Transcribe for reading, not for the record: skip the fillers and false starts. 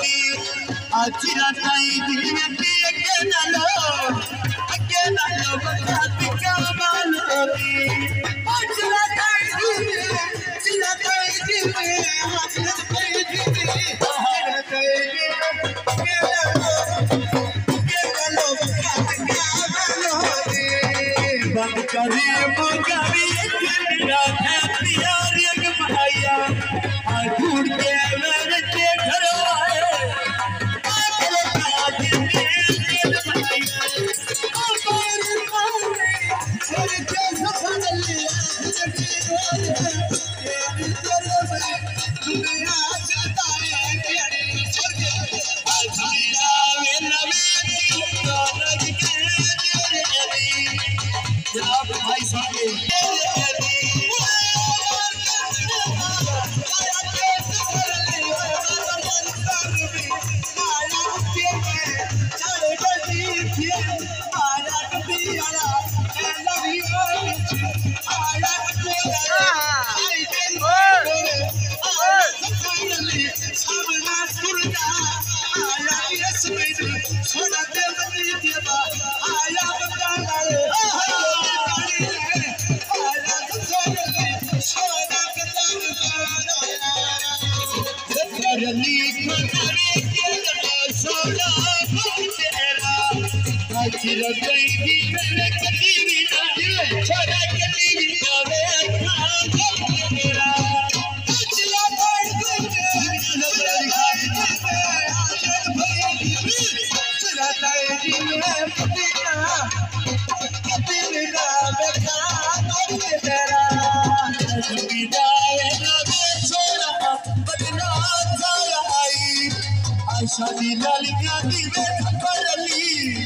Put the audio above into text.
आचिरा ताई दिवटी अकेला लो बखात का मालोगी आचिरा ताई दिवटी आचिरा ताई दिवटी आचिरा ताई अकेला लो बखात का मालोगी बंद करे मुगावी मेरा है प्यार एक भाईया ढूंढ के मेरे घर आए भाई आचिरा ताई दिवटी छोरा कटी भी जावे मेरा आचिरा ताई आचिरा ताई दिवटी मेरा बेटा तेरा विदाई ना छोरा बदला जाई आशा दी लालिया दी करली